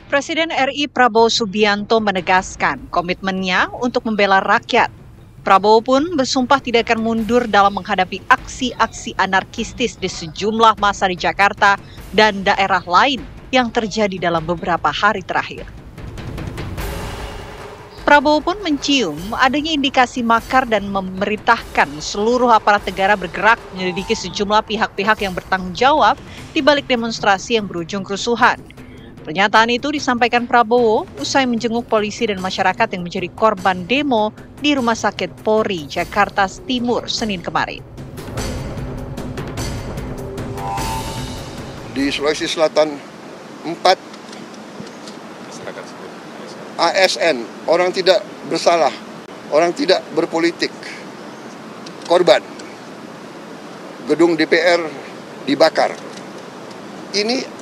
Presiden RI Prabowo Subianto menegaskan komitmennya untuk membela rakyat. Prabowo pun bersumpah tidak akan mundur dalam menghadapi aksi-aksi anarkistis di sejumlah masa di Jakarta dan daerah lain yang terjadi dalam beberapa hari terakhir. Prabowo pun mencium adanya indikasi makar dan memerintahkan seluruh aparat negara bergerak menyelidiki sejumlah pihak-pihak yang bertanggung jawab di balik demonstrasi yang berujung kerusuhan. Pernyataan itu disampaikan Prabowo usai menjenguk polisi dan masyarakat yang menjadi korban demo di Rumah Sakit Polri, Jakarta Timur, Senin kemarin. Di Sulawesi Selatan, 4 ASN, orang tidak bersalah, orang tidak berpolitik, korban. Gedung DPR dibakar. Ini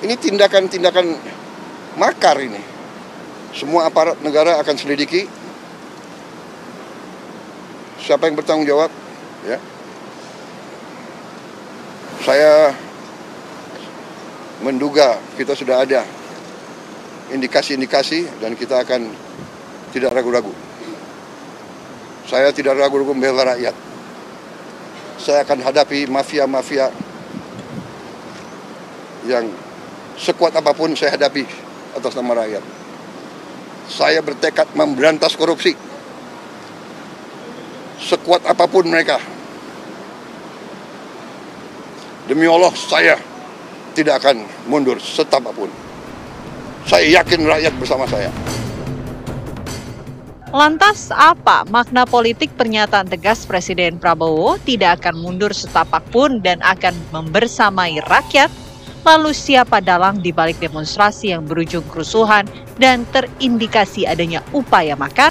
tindakan-tindakan makar ini. Semua aparat negara akan selidiki siapa yang bertanggung jawab. Ya. Saya menduga kita sudah ada indikasi-indikasi dan kita akan tidak ragu-ragu. Saya tidak ragu-ragu membela rakyat. Saya akan hadapi mafia-mafia yang sekuat apapun saya hadapi atas nama rakyat. Saya bertekad memberantas korupsi. Sekuat apapun mereka. Demi Allah, saya tidak akan mundur setapapun. Saya yakin rakyat bersama saya. Lantas apa makna politik pernyataan tegas Presiden Prabowo tidak akan mundur setapak pun dan akan membersamai rakyat? Lalu siapa dalang di balik demonstrasi yang berujung kerusuhan dan terindikasi adanya upaya makar?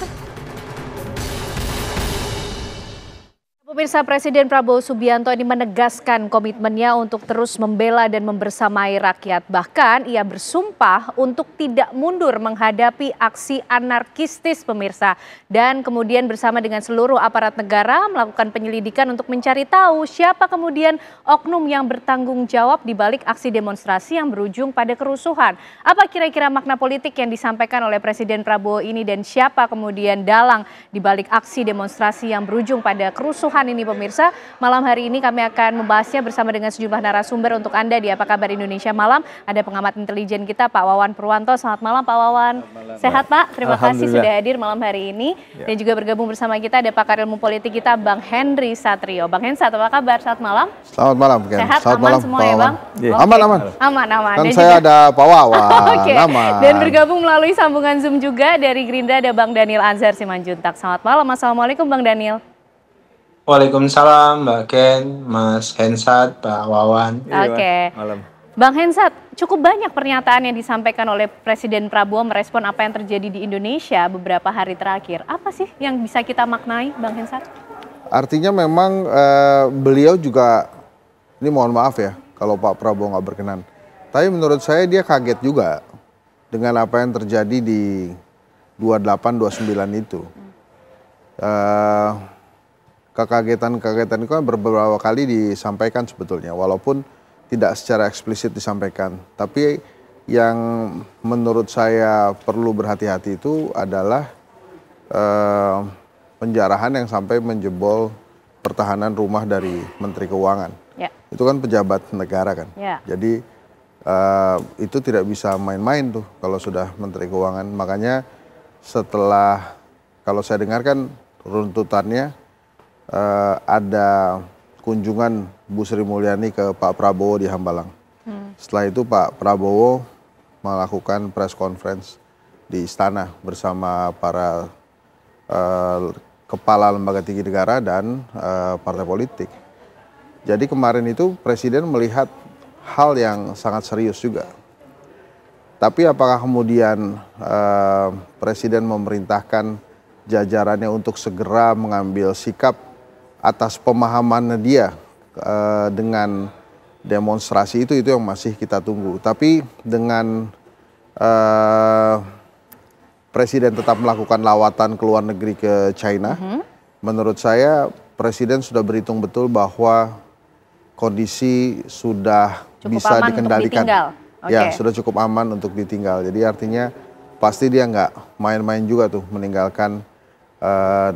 Pemirsa, Presiden Prabowo Subianto ini menegaskan komitmennya untuk terus membela dan membersamai rakyat. Bahkan ia bersumpah untuk tidak mundur menghadapi aksi anarkistis, pemirsa. Dan kemudian bersama dengan seluruh aparat negara melakukan penyelidikan untuk mencari tahu siapa kemudian oknum yang bertanggung jawab di balik aksi demonstrasi yang berujung pada kerusuhan. Apa kira-kira makna politik yang disampaikan oleh Presiden Prabowo ini dan siapa kemudian dalang di balik aksi demonstrasi yang berujung pada kerusuhan ini, pemirsa? Malam hari ini kami akan membahasnya bersama dengan sejumlah narasumber untuk Anda di Apa Kabar Indonesia Malam. Ada pengamat intelijen kita, Pak Wawan Purwanto. Selamat malam, Pak Wawan. Malam, sehat, Pak? Terima kasih sudah hadir malam hari ini. Ya. Dan juga bergabung bersama kita ada pakar ilmu politik kita, Bang Henry Satrio. Bang Hensat, apa kabar? Selamat malam. Selamat malam, Ken. Sehat, selamat aman malam, semua Pak ya, Bang? Yeah. Aman. Aman. Kan dan saya juga ada Pak Wawan. Oke. Aman. Dan bergabung melalui sambungan Zoom juga dari Gerindra ada Bang Daniel Anzar Simanjuntak. Selamat malam. Assalamualaikum, Bang Daniel. Waalaikumsalam Mbak Ken, Mas Hensat, Pak Wawan. Oke. Malam. Bang Hensat, cukup banyak pernyataan yang disampaikan oleh Presiden Prabowo merespon apa yang terjadi di Indonesia beberapa hari terakhir. Apa sih yang bisa kita maknai, Bang Hensat? Artinya memang beliau juga, ini mohon maaf ya kalau Pak Prabowo nggak berkenan. Tapi menurut saya dia kaget juga dengan apa yang terjadi di 28-29 itu. Kekagetan-kekagetan itu kan beberapa kali disampaikan sebetulnya, walaupun tidak secara eksplisit disampaikan. Tapi yang menurut saya perlu berhati-hati itu adalah penjarahan yang sampai menjebol pertahanan rumah dari Menteri Keuangan. Ya. Itu kan pejabat negara kan. Ya. Jadi itu tidak bisa main-main tuh kalau sudah Menteri Keuangan. Makanya setelah, kalau saya dengarkan runtutannya, ada kunjungan Bu Sri Mulyani ke Pak Prabowo di Hambalang. Setelah itu Pak Prabowo melakukan press conference di istana bersama para kepala lembaga tinggi negara dan partai politik. Jadi kemarin itu Presiden melihat hal yang sangat serius juga. Tapi apakah kemudian Presiden memerintahkan jajarannya untuk segera mengambil sikap atas pemahaman dia dengan demonstrasi itu yang masih kita tunggu. Tapi dengan Presiden tetap melakukan lawatan ke luar negeri ke China, menurut saya Presiden sudah berhitung betul bahwa kondisi sudah cukup bisa aman dikendalikan. Ya, sudah cukup aman untuk ditinggal. Jadi artinya pasti dia nggak main-main juga tuh meninggalkan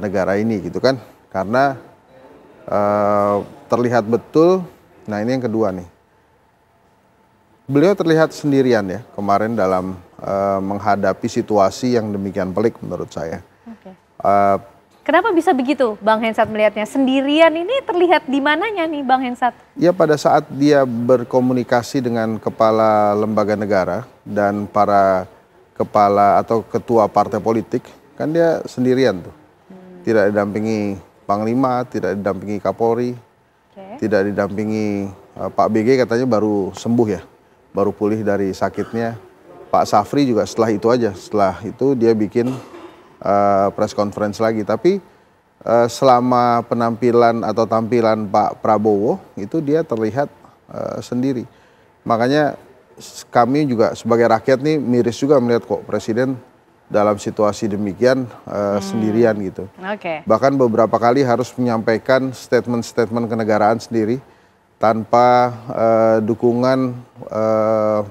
negara ini gitu kan. Karena terlihat betul, nah ini yang kedua nih. Beliau terlihat sendirian ya kemarin dalam menghadapi situasi yang demikian pelik menurut saya. Kenapa bisa begitu Bang Hensat melihatnya? Sendirian ini terlihat di mananya nih Bang Hensat? Ya pada saat dia berkomunikasi dengan kepala lembaga negara dan para kepala atau ketua partai politik, kan dia sendirian tuh. Tidak didampingi Panglima, tidak didampingi Kapolri, tidak didampingi Pak BG katanya baru sembuh ya, baru pulih dari sakitnya. Pak Safri juga setelah itu aja, setelah itu dia bikin press conference lagi. Tapi selama penampilan atau tampilan Pak Prabowo itu dia terlihat sendiri. Makanya kami juga sebagai rakyat nih miris juga melihat kok Presiden dalam situasi demikian sendirian gitu. Bahkan beberapa kali harus menyampaikan statement-statement kenegaraan sendiri tanpa dukungan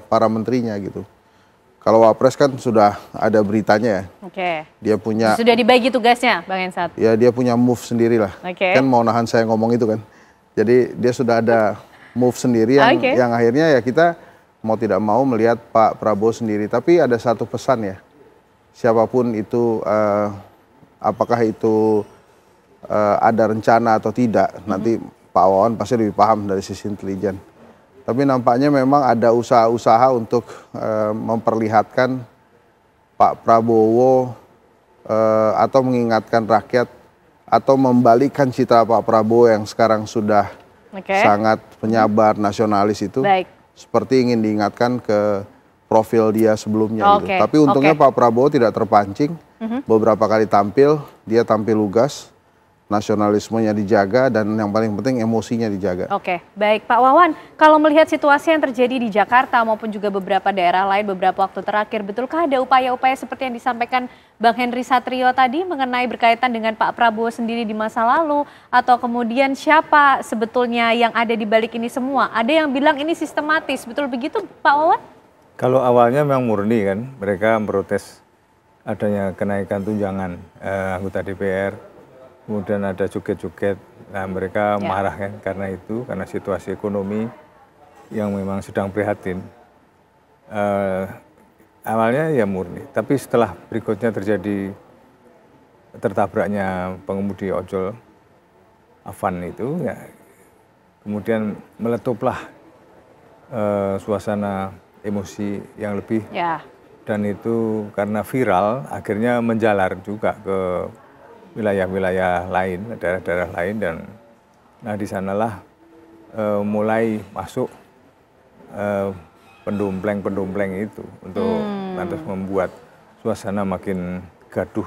para menterinya gitu. Kalau Wapres kan sudah ada beritanya ya. Dia punya. Sudah dibagi tugasnya Bang Hensat. Ya dia punya move sendiri lah. Kan mau nahan saya ngomong itu kan. Jadi dia sudah ada move sendiri yang akhirnya ya kita mau tidak mau melihat Pak Prabowo sendiri. Tapi ada satu pesan ya. Siapapun itu apakah itu ada rencana atau tidak. Nanti Pak Wawan pasti lebih paham dari sisi intelijen. Tapi nampaknya memang ada usaha-usaha untuk memperlihatkan Pak Prabowo atau mengingatkan rakyat atau membalikkan citra Pak Prabowo yang sekarang sudah sangat penyabar nasionalis itu seperti ingin diingatkan ke profil dia sebelumnya gitu. Tapi untungnya Pak Prabowo tidak terpancing. Beberapa kali tampil, dia tampil lugas. Nasionalismenya dijaga dan yang paling penting emosinya dijaga. Baik Pak Wawan, kalau melihat situasi yang terjadi di Jakarta maupun juga beberapa daerah lain beberapa waktu terakhir, betulkah ada upaya-upaya seperti yang disampaikan Bang Henry Satrio tadi mengenai berkaitan dengan Pak Prabowo sendiri di masa lalu, atau kemudian siapa sebetulnya yang ada di balik ini semua? Ada yang bilang ini sistematis, betul begitu Pak Wawan? Kalau awalnya memang murni kan, mereka memprotes adanya kenaikan tunjangan anggota DPR. Kemudian ada joget-joget, nah mereka marah kan karena itu, karena situasi ekonomi yang memang sedang prihatin. Awalnya ya murni, tapi setelah berikutnya terjadi tertabraknya pengemudi ojol Avan itu, ya kemudian meletuplah suasana emosi yang lebih, dan itu karena viral akhirnya menjalar juga ke wilayah-wilayah lain, daerah-daerah lain, dan nah di sanalah mulai masuk pendompleng-pendompleng itu untuk lantas membuat suasana makin gaduh,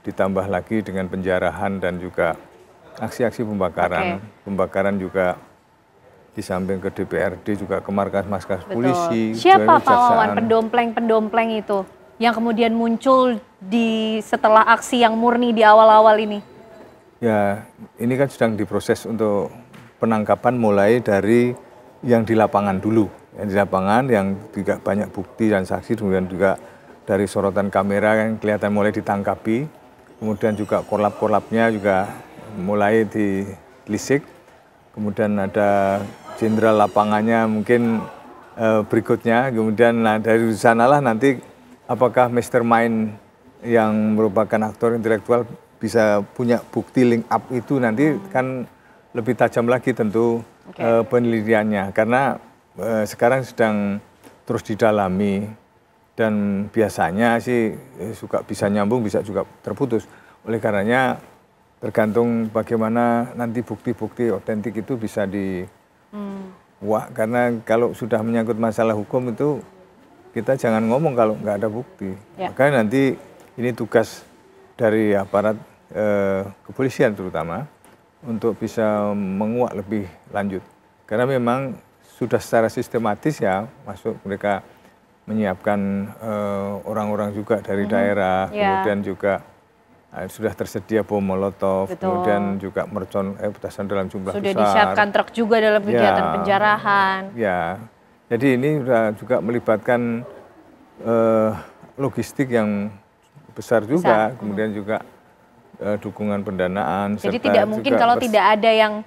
ditambah lagi dengan penjarahan dan juga aksi-aksi pembakaran. Pembakaran juga di samping ke DPRD juga ke markas-markas polisi. Siapa Pak Wawan pendompleng-pendompleng itu yang kemudian muncul setelah aksi yang murni di awal-awal ini? Ya, ini kan sedang diproses untuk penangkapan mulai dari yang di lapangan dulu. Yang di lapangan yang juga banyak bukti dan saksi, kemudian juga dari sorotan kamera yang kelihatan mulai ditangkapi. Kemudian juga korlap-korlapnya juga mulai ditelisik. Kemudian ada jenderal lapangannya mungkin berikutnya. Kemudian dari sanalah nanti apakah mastermind yang merupakan aktor intelektual bisa punya bukti link up itu nanti kan lebih tajam lagi tentu penelitiannya. Karena sekarang sedang terus didalami dan biasanya sih suka bisa nyambung bisa juga terputus. Oleh karenanya tergantung bagaimana nanti bukti-bukti otentik itu bisa karena kalau sudah menyangkut masalah hukum itu kita jangan ngomong kalau nggak ada bukti. Makanya nanti ini tugas dari aparat kepolisian terutama untuk bisa menguak lebih lanjut. Karena memang sudah secara sistematis ya masuk mereka menyiapkan orang-orang juga dari daerah, kemudian juga sudah tersedia bom molotov, kemudian juga mercon petasan dalam jumlah besar. Sudah disiapkan truk juga dalam kegiatan penjarahan. Ya Jadi ini juga melibatkan logistik yang besar juga, kemudian juga dukungan pendanaan. Jadi tidak mungkin kalau tidak ada yang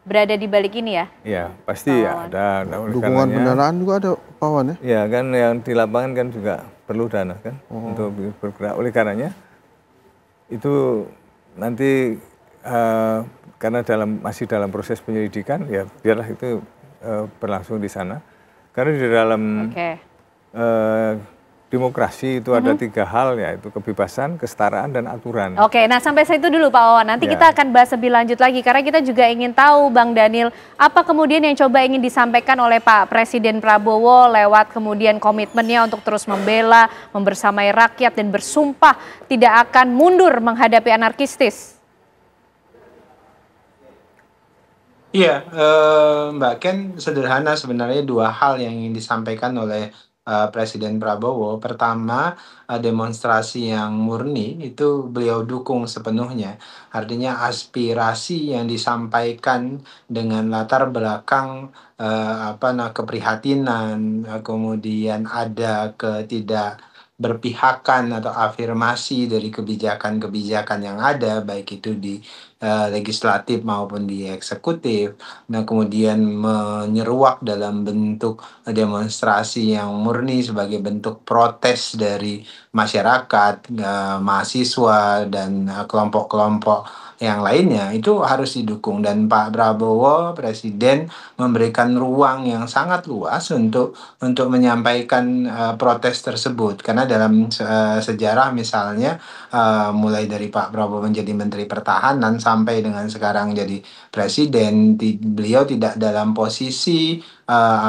berada di balik ini ya? Iya, pasti ada. Dukungan pendanaan juga ada, Pak Wawan ya? Iya kan, yang di lapangan kan juga perlu dana kan untuk bergerak. Oleh karenanya itu nanti karena masih dalam proses penyelidikan, ya biarlah itu berlangsung di sana. Karena di dalam demokrasi itu ada 3 hal, yaitu kebebasan, kesetaraan, dan aturan. Oke, nah sampai situ dulu Pak Wawan. Nanti kita akan bahas lebih lanjut lagi, karena kita juga ingin tahu Bang Daniel, apa kemudian yang coba ingin disampaikan oleh Pak Presiden Prabowo lewat kemudian komitmennya untuk terus membela, membersamai rakyat, dan bersumpah tidak akan mundur menghadapi anarkistis. Iya, Mbak Ken, sederhana sebenarnya 2 hal yang ingin disampaikan oleh Presiden Prabowo. Pertama, demonstrasi yang murni itu beliau dukung sepenuhnya. Artinya aspirasi yang disampaikan dengan latar belakang keprihatinan, kemudian ada ketidakberpihakan atau afirmasi dari kebijakan-kebijakan yang ada, baik itu di legislatif maupun di eksekutif. Nah, kemudian menyeruak dalam bentuk demonstrasi yang murni sebagai bentuk protes dari masyarakat, mahasiswa, dan kelompok-kelompok yang lainnya, itu harus didukung. Dan Pak Prabowo, Presiden, memberikan ruang yang sangat luas untuk menyampaikan protes tersebut. Karena dalam sejarah misalnya, mulai dari Pak Prabowo menjadi Menteri Pertahanan sampai dengan sekarang jadi Presiden, beliau tidak dalam posisi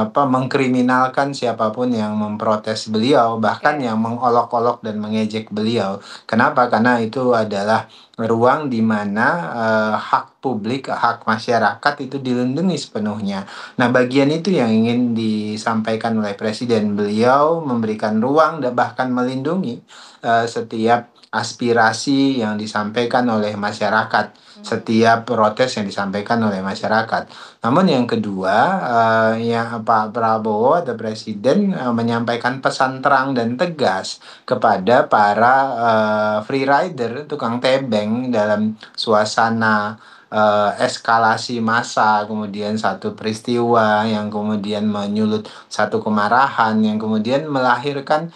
mengkriminalkan siapapun yang memprotes beliau, bahkan yang mengolok-olok dan mengejek beliau. Kenapa? Karena itu adalah ruang di mana hak publik, hak masyarakat itu dilindungi sepenuhnya. Nah, bagian itu yang ingin disampaikan oleh Presiden. Beliau memberikan ruang dan bahkan melindungi setiap aspirasi yang disampaikan oleh masyarakat, setiap protes yang disampaikan oleh masyarakat. Namun yang kedua, Pak Prabowo atau Presiden menyampaikan pesan terang dan tegas kepada para free rider, tukang tebeng dalam suasana eskalasi massa, kemudian satu peristiwa yang kemudian menyulut satu kemarahan, yang kemudian melahirkan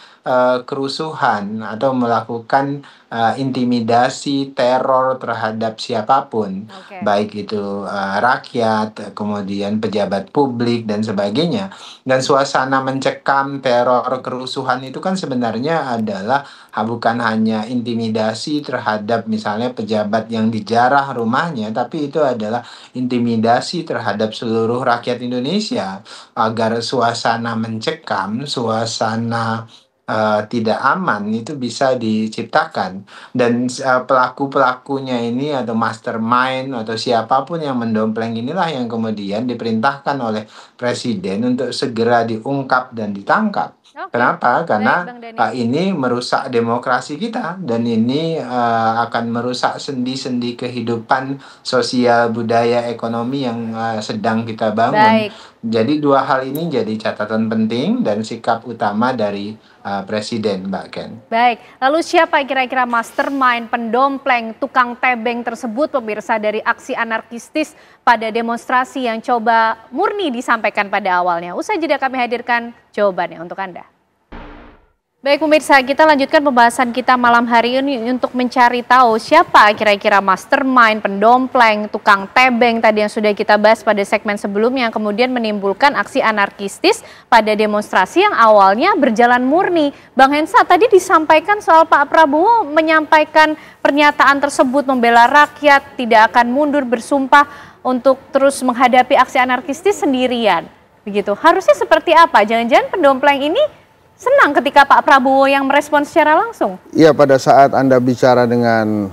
kerusuhan atau melakukan intimidasi, teror terhadap siapapun, baik itu rakyat, kemudian pejabat publik, dan sebagainya. Dan suasana mencekam, teror, kerusuhan itu kan sebenarnya adalah bukan hanya intimidasi terhadap misalnya pejabat yang dijarah rumahnya, tapi itu adalah intimidasi terhadap seluruh rakyat Indonesia agar suasana mencekam, suasana tidak aman itu bisa diciptakan. Dan pelaku-pelakunya ini atau mastermind atau siapapun yang mendompleng inilah yang kemudian diperintahkan oleh Presiden untuk segera diungkap dan ditangkap. Kenapa? Karena ini merusak demokrasi kita, dan ini akan merusak sendi-sendi kehidupan sosial, budaya, ekonomi yang sedang kita bangun. Jadi 2 hal ini jadi catatan penting dan sikap utama dari Presiden, Mbak Ken. Baik, lalu siapa kira-kira mastermind, pendompleng, tukang tebeng tersebut, pemirsa, dari aksi anarkistis pada demonstrasi yang coba murni disampaikan pada awalnya? Usai jeda kami hadirkan jawabannya untuk Anda. Baik pemirsa, kita lanjutkan pembahasan kita malam hari ini untuk mencari tahu siapa kira-kira mastermind, pendompleng, tukang tebeng tadi yang sudah kita bahas pada segmen sebelumnya, yang kemudian menimbulkan aksi anarkistis pada demonstrasi yang awalnya berjalan murni. Bang Hensa, tadi disampaikan soal Pak Prabowo menyampaikan pernyataan tersebut, membela rakyat, tidak akan mundur, bersumpah untuk terus menghadapi aksi anarkistis sendirian. Begitu. Harusnya seperti apa? Jangan-jangan pendompleng ini senang ketika Pak Prabowo yang merespons secara langsung? Iya, pada saat Anda bicara dengan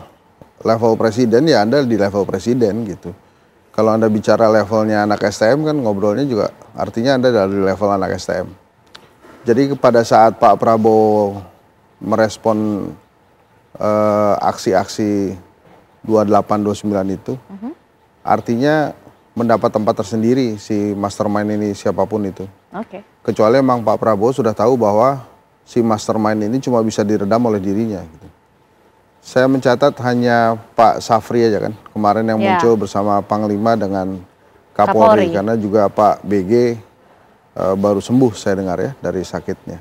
level presiden, ya Anda di level presiden gitu. Kalau Anda bicara levelnya anak STM kan ngobrolnya juga artinya Anda dari level anak STM. Jadi pada saat Pak Prabowo merespon aksi-aksi 28-29 itu, artinya mendapat tempat tersendiri si mastermind ini siapapun itu. Oke. Kecuali memang Pak Prabowo sudah tahu bahwa si mastermind ini cuma bisa diredam oleh dirinya. Gitu. Saya mencatat hanya Pak Safri aja kan, kemarin yang muncul bersama Panglima dengan Kapolri. Karena juga Pak BG baru sembuh saya dengar ya dari sakitnya.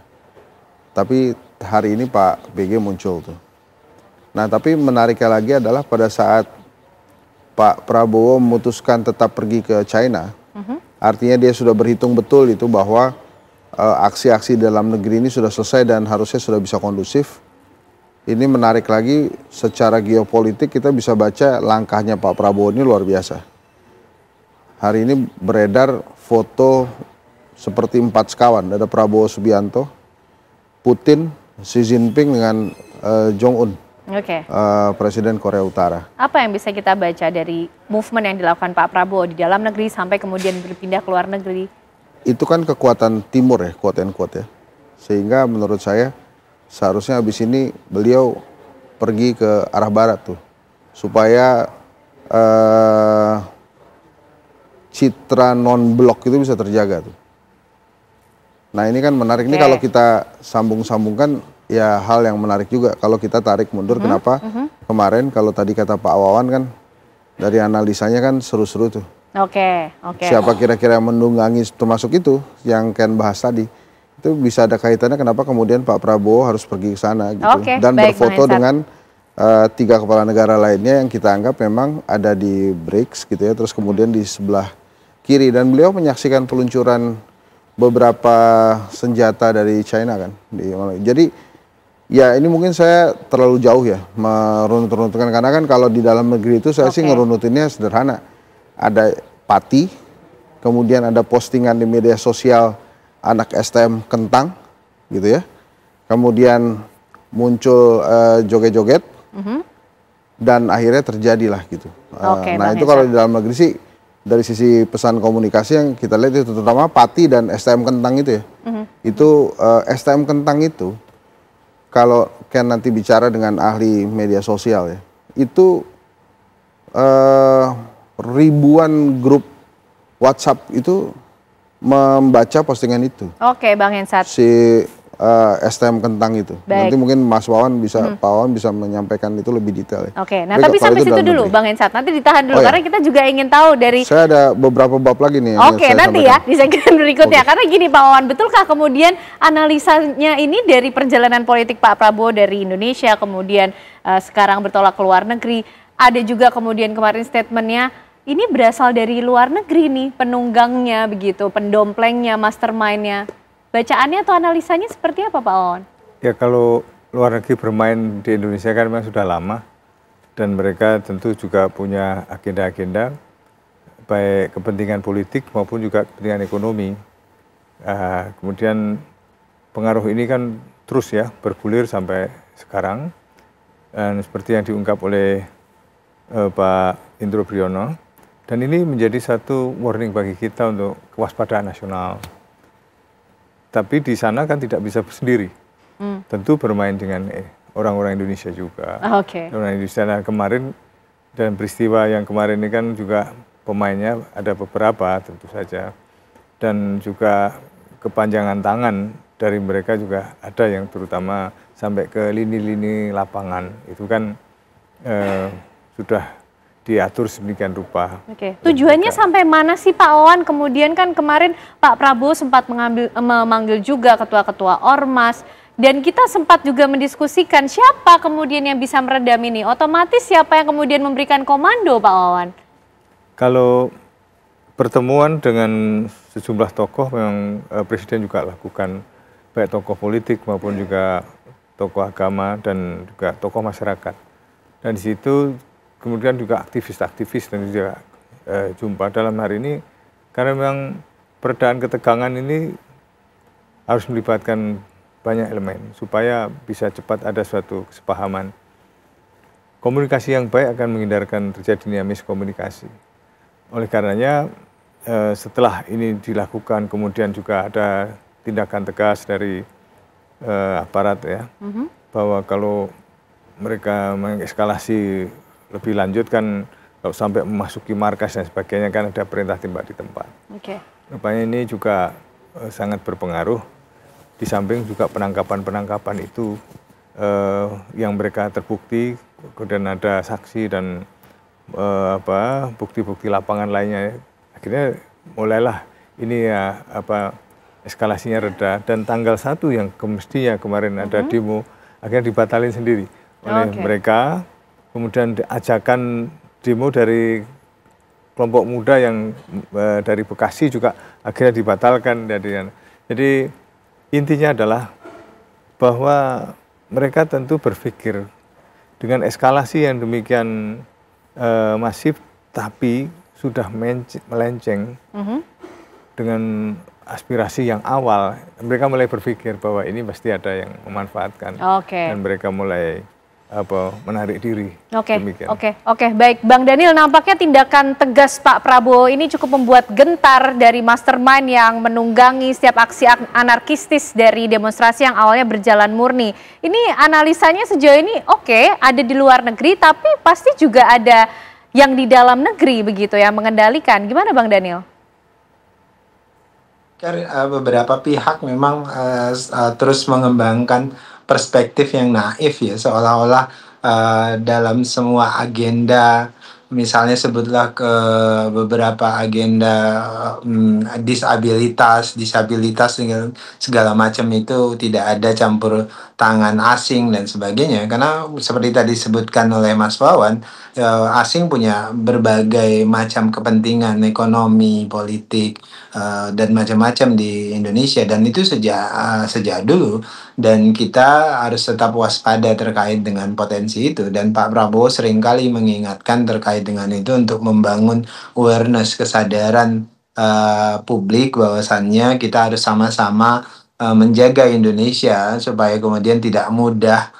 Tapi hari ini Pak BG muncul tuh. Nah tapi menariknya lagi adalah pada saat Pak Prabowo memutuskan tetap pergi ke China, artinya dia sudah berhitung betul itu bahwa aksi-aksi dalam negeri ini sudah selesai dan harusnya sudah bisa kondusif. Ini menarik lagi secara geopolitik kita bisa baca langkahnya Pak Prabowo ini luar biasa. Hari ini beredar foto seperti 4 sekawan, ada Prabowo Subianto, Putin, Xi Jinping dengan Jong-un. Presiden Korea Utara. Apa yang bisa kita baca dari movement yang dilakukan Pak Prabowo di dalam negeri sampai kemudian berpindah ke luar negeri? Itu kan kekuatan timur ya, quote and quote ya. Sehingga menurut saya seharusnya habis ini beliau pergi ke arah barat tuh. Supaya citra non-blok itu bisa terjaga tuh. Nah ini kan menarik, ini kalau kita sambung-sambungkan ya hal yang menarik juga kalau kita tarik mundur. Kenapa kemarin kalau tadi kata Pak Wawan kan dari analisanya kan seru-seru tuh. Siapa kira-kira yang menunggangi termasuk itu yang Ken bahas tadi, itu bisa ada kaitannya kenapa kemudian Pak Prabowo harus pergi ke sana gitu. Dan berfoto dengan 3 kepala negara lainnya yang kita anggap memang ada di BRICS gitu ya, terus kemudian di sebelah kiri, dan beliau menyaksikan peluncuran beberapa senjata dari China kan. Jadi ya ini mungkin saya terlalu jauh ya merunut-runutkan, karena kan kalau di dalam negeri itu saya sih ngerunutinnya sederhana. Ada pati, kemudian ada postingan di media sosial anak STM kentang gitu ya. Kemudian muncul joget-joget dan akhirnya terjadilah gitu. Nah itu kalau di dalam negeri sih dari sisi pesan komunikasi yang kita lihat itu terutama pati dan STM kentang itu ya. Itu STM kentang itu kalau Ken nanti bicara dengan ahli media sosial ya, itu ribuan grup WhatsApp itu membaca postingan itu. Bang Hensat. Si STM kentang itu. Nanti mungkin Mas Wawan bisa, Pak Wawan bisa menyampaikan itu lebih detail ya. Nah tapi sampai situ dulu Bang Hensat, nanti ditahan dulu karena kita juga ingin tahu dari. Saya ada beberapa bab lagi nih. Nanti ya di segmen berikutnya. Karena gini Pak Wawan, betulkah kemudian analisanya ini dari perjalanan politik Pak Prabowo dari Indonesia kemudian sekarang bertolak ke luar negeri, ada juga kemudian kemarin statementnya ini berasal dari luar negeri nih penunggangnya begitu, pendomplengnya, mastermindnya. Bacaannya atau analisanya seperti apa Pak Wawan? Ya kalau luar negeri bermain di Indonesia kan memang sudah lama, dan mereka tentu juga punya agenda-agenda baik kepentingan politik maupun juga kepentingan ekonomi. Kemudian pengaruh ini kan terus ya bergulir sampai sekarang, dan seperti yang diungkap oleh Pak Indro Priyono, dan ini menjadi satu warning bagi kita untuk kewaspadaan nasional. Tapi di sana kan tidak bisa sendiri, tentu bermain dengan orang-orang Indonesia juga. Orang Indonesia. Nah, kemarin dan peristiwa yang kemarin ini kan juga pemainnya ada beberapa tentu saja, dan juga kepanjangan tangan dari mereka juga ada yang terutama sampai ke lini-lini lapangan itu kan sudah diatur sedemikian rupa. Tujuannya sampai mana sih Pak Wawan? Kemudian kan kemarin Pak Prabowo sempat memanggil juga ketua-ketua ormas, dan kita sempat juga mendiskusikan siapa kemudian yang bisa meredam ini. Otomatis siapa yang kemudian memberikan komando Pak Wawan? Kalau pertemuan dengan sejumlah tokoh memang Presiden juga lakukan, baik tokoh politik maupun juga tokoh agama dan juga tokoh masyarakat. Dan di situ kemudian juga aktivis-aktivis dan juga jumpa dalam hari ini, karena memang peredaan ketegangan ini harus melibatkan banyak elemen supaya bisa cepat ada suatu kesepahaman. Komunikasi yang baik akan menghindarkan terjadinya miskomunikasi. Oleh karenanya setelah ini dilakukan kemudian juga ada tindakan tegas dari aparat ya, bahwa kalau mereka mengekskalasi lebih lanjut kan Kalau sampai memasuki markas dan sebagainya kan ada perintah tembak di tempat. Rupanya ini juga sangat berpengaruh. Di samping juga penangkapan-penangkapan itu yang mereka terbukti, kemudian ada saksi dan bukti-bukti lapangan lainnya. Akhirnya mulailah ini ya eskalasinya reda, dan tanggal 1 yang mestinya kemarin ada demo akhirnya dibatalin sendiri oleh mereka. Kemudian ajakan demo dari kelompok muda yang dari Bekasi juga akhirnya dibatalkan. Jadi intinya adalah bahwa mereka tentu berpikir dengan eskalasi yang demikian masif, tapi sudah melenceng dengan aspirasi yang awal. Mereka mulai berpikir bahwa ini pasti ada yang memanfaatkan, dan mereka mulai menarik diri. Oke, baik, Bang Daniel, nampaknya tindakan tegas Pak Prabowo ini cukup membuat gentar dari mastermind yang menunggangi setiap aksi anarkistis dari demonstrasi yang awalnya berjalan murni. Ini analisanya sejauh ini ada di luar negeri, tapi pasti juga ada yang di dalam negeri begitu yang mengendalikan. Gimana Bang Daniel? Beberapa pihak memang terus mengembangkan perspektif yang naif ya, seolah-olah dalam semua agenda, misalnya sebutlah ke beberapa agenda disabilitas segala macam itu tidak ada campur tangan asing dan sebagainya, karena seperti tadi disebutkan oleh Mas Wawan, asing punya berbagai macam kepentingan ekonomi, politik, dan macam-macam di Indonesia, dan itu sejak dulu, dan kita harus tetap waspada terkait dengan potensi itu. Dan Pak Prabowo seringkali mengingatkan terkait dengan itu untuk membangun awareness, kesadaran publik bahwasannya kita harus sama-sama menjaga Indonesia supaya kemudian tidak mudah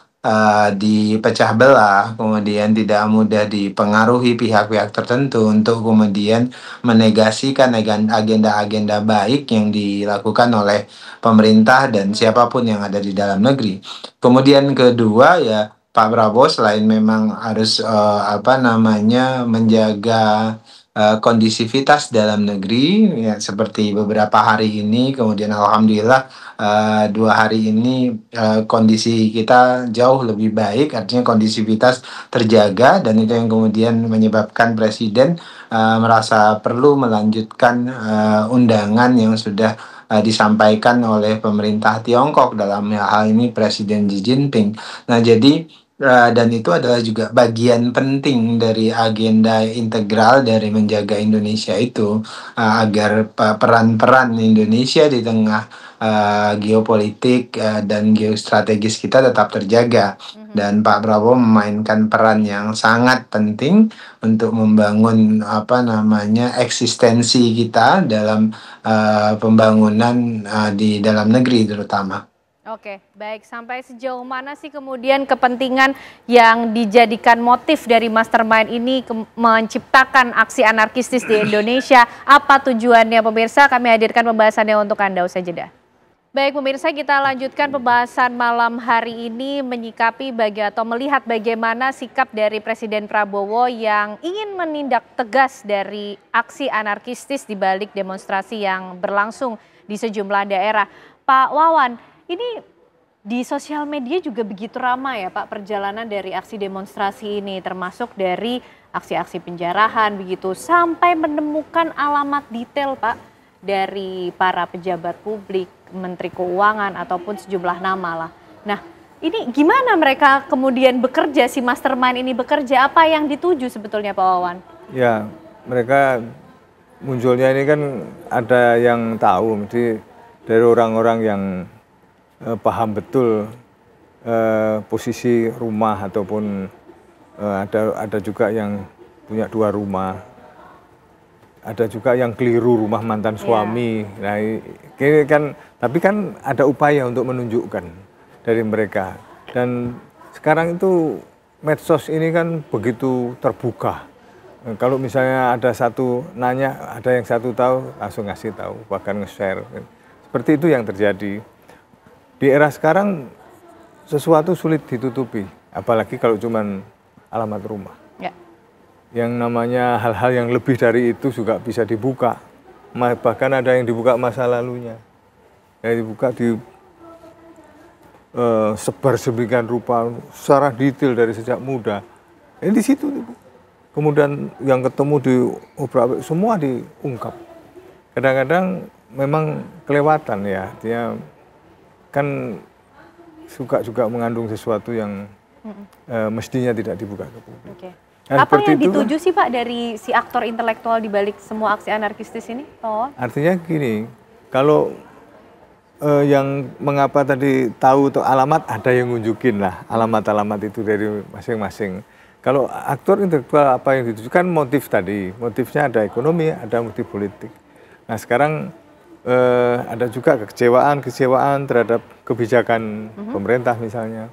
dipecah belah, kemudian tidak mudah dipengaruhi pihak-pihak tertentu untuk kemudian menegasikan agenda-agenda baik yang dilakukan oleh pemerintah dan siapapun yang ada di dalam negeri. Kemudian kedua ya, Pak Prabowo selain memang harus menjaga kondisivitas dalam negeri ya, seperti beberapa hari ini, kemudian alhamdulillah 2 hari ini kondisi kita jauh lebih baik, artinya kondisivitas terjaga, dan itu yang kemudian menyebabkan Presiden merasa perlu melanjutkan undangan yang sudah disampaikan oleh pemerintah Tiongkok, dalam hal ini Presiden Xi Jinping. Nah, jadi dan itu adalah juga bagian penting dari agenda integral dari menjaga Indonesia itu, agar peran-peran Indonesia di tengah geopolitik dan geostrategis kita tetap terjaga. Dan Pak Prabowo memainkan peran yang sangat penting untuk membangun eksistensi kita dalam pembangunan di dalam negeri terutama. Oke, baik. Sampai sejauh mana sih kemudian kepentingan yang dijadikan motif dari mastermind ini menciptakan aksi anarkistis di Indonesia? Apa tujuannya pemirsa? Kami hadirkan pembahasannya untuk Anda usai jeda. Baik pemirsa, kita lanjutkan pembahasan malam hari ini menyikapi melihat bagaimana sikap dari Presiden Prabowo yang ingin menindak tegas dari aksi anarkistis di balik demonstrasi yang berlangsung di sejumlah daerah. Pak Wawan, ini di sosial media juga begitu ramai ya Pak perjalanan dari aksi demonstrasi ini, termasuk dari aksi-aksi penjarahan begitu, sampai menemukan alamat detail Pak dari para pejabat publik, Menteri Keuangan ataupun sejumlah nama lah. Nah, ini gimana mereka kemudian bekerja, si mastermind ini bekerja, apa yang dituju sebetulnya Pak Wawan? Ya, mereka munculnya ini kan ada yang tahu, mesti dari orang-orang yang paham betul posisi rumah, ataupun ada juga yang punya 2 rumah, ada juga yang keliru rumah mantan suami. Nah, ini kan, tapi kan ada upaya untuk menunjukkan dari mereka. Dan sekarang itu medsos ini kan begitu terbuka. Kalau misalnya ada satu nanya, ada yang satu tahu, langsung ngasih tahu, bahkan nge-share. Seperti itu yang terjadi. Di era sekarang sesuatu sulit ditutupi, apalagi kalau cuman alamat rumah. yang namanya hal-hal yang lebih dari itu juga bisa dibuka. Bahkan ada yang dibuka masa lalunya. Yang dibuka di sebar sedemikian rupa secara detail dari sejak muda. Ini di situ, Ibu. Kemudian yang ketemu di semua diungkap. Kadang-kadang memang kelewatan ya, dia kan suka juga mengandung sesuatu yang mestinya tidak dibuka ke publik. Okay. Nah, apa yang dituju kan, sih Pak dari si aktor intelektual di balik semua aksi anarkistis ini, Pak Wawan? Artinya gini, kalau yang mengapa tadi tahu tuh alamat, ada yang nunjukin lah alamat-alamat itu dari masing-masing. Kalau aktor intelektual apa yang ditujukan motif tadi, motifnya ada ekonomi, ada motif politik. Nah sekarang ada juga kekecewaan terhadap kebijakan pemerintah misalnya.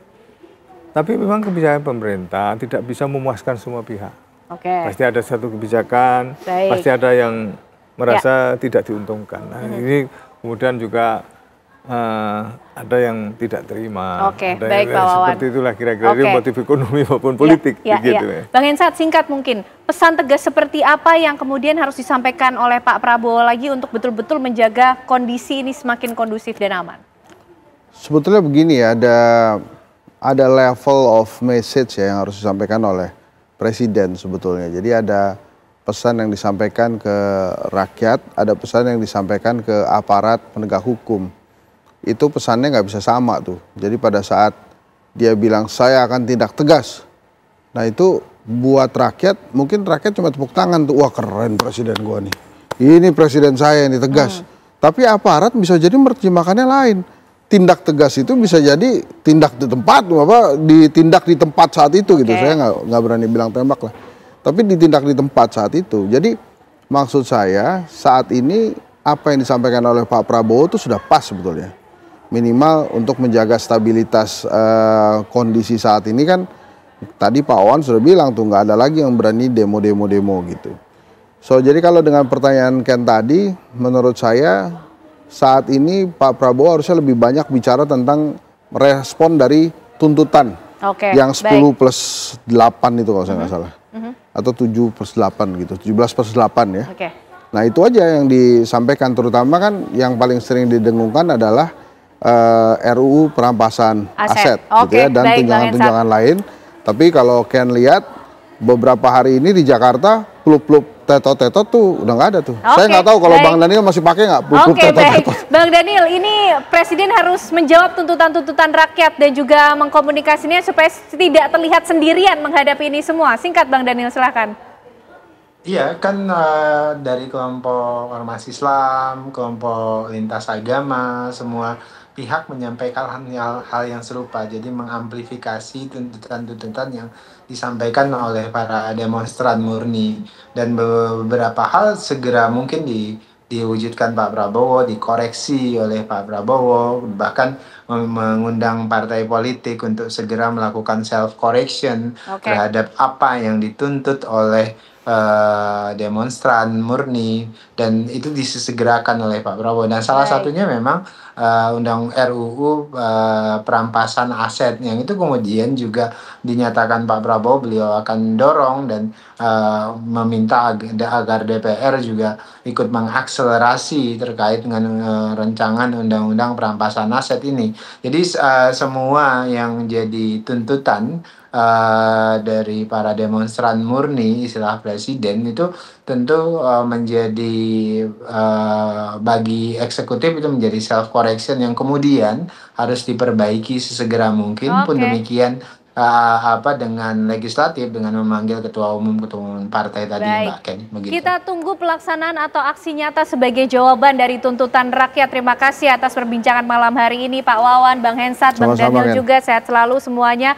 Tapi memang kebijakan pemerintah tidak bisa memuaskan semua pihak. Pasti ada satu kebijakan, pasti ada yang merasa tidak diuntungkan. Nah ini kemudian juga ada yang tidak terima. Baik Pak Wawan. Seperti itulah kira-kira motif ekonomi maupun politik. Begitu. Bang Hensat, singkat mungkin, pesan tegas seperti apa yang kemudian harus disampaikan oleh Pak Prabowo lagi untuk betul-betul menjaga kondisi ini semakin kondusif dan aman? Sebetulnya begini ya, ada level of message ya yang harus disampaikan oleh Presiden sebetulnya. Jadi ada pesan yang disampaikan ke rakyat, ada pesan yang disampaikan ke aparat penegak hukum. Itu pesannya nggak bisa sama tuh. Jadi pada saat dia bilang saya akan tindak tegas, nah itu buat rakyat, mungkin rakyat cuma tepuk tangan tuh, wah keren presiden gua nih, ini presiden saya ini tegas. Tapi aparat bisa jadi menerjemahkannya lain. Tindak tegas itu bisa jadi tindak di tempat, ditindak di tempat saat itu gitu. Saya nggak berani bilang tembak lah. Tapi ditindak di tempat saat itu. Jadi maksud saya saat ini apa yang disampaikan oleh Pak Prabowo itu sudah pas sebetulnya. Minimal untuk menjaga stabilitas kondisi saat ini kan. Tadi Pak Wawan sudah bilang tuh nggak ada lagi yang berani demo gitu. So jadi kalau dengan pertanyaan Ken tadi, menurut saya saat ini Pak Prabowo harusnya lebih banyak bicara tentang respon dari tuntutan yang 10 plus 8 itu kalau saya nggak salah. Atau 7 plus 8 gitu, 17 plus 8 ya. Nah itu aja yang disampaikan, terutama kan yang paling sering didengungkan adalah RUU perampasan aset gitu ya, dan tunjangan-tunjangan lain. Tapi kalau Ken lihat beberapa hari ini di Jakarta plup-plup tetot-tetot tuh udah nggak ada tuh. Saya nggak tahu kalau Bang Daniel masih pakai nggak plup-plup tetot-tetot. Bang Daniel, ini Presiden harus menjawab tuntutan-tuntutan rakyat dan juga mengkomunikasinya supaya tidak terlihat sendirian menghadapi ini semua. Singkat Bang Daniel, silahkan. Iya, kan dari kelompok ormas Islam, kelompok lintas agama, semua pihak menyampaikan hal yang serupa. Jadi mengamplifikasi tuntutan-tuntutan yang disampaikan oleh para demonstran murni. Dan beberapa hal segera mungkin diwujudkan Pak Prabowo, dikoreksi oleh Pak Prabowo, bahkan mengundang partai politik untuk segera melakukan self-correction terhadap apa yang dituntut oleh demonstran murni, dan itu disegerakan oleh Pak Prabowo. Dan salah satunya memang undang RUU perampasan aset, yang itu kemudian juga dinyatakan Pak Prabowo beliau akan dorong dan meminta agar DPR juga ikut mengakselerasi terkait dengan rancangan undang-undang perampasan aset ini. Jadi semua yang jadi tuntutan dari para demonstran murni, istilah Presiden itu tentu menjadi bagi eksekutif itu menjadi self correction yang kemudian harus diperbaiki sesegera mungkin. Pun demikian dengan legislatif, dengan memanggil ketua umum partai tadi. Mbak Ken, begitu. Kita tunggu pelaksanaan atau aksi nyata sebagai jawaban dari tuntutan rakyat. Terima kasih atas perbincangan malam hari ini Pak Wawan, Bang Hensat, Bang Daniel juga, sehat selalu semuanya.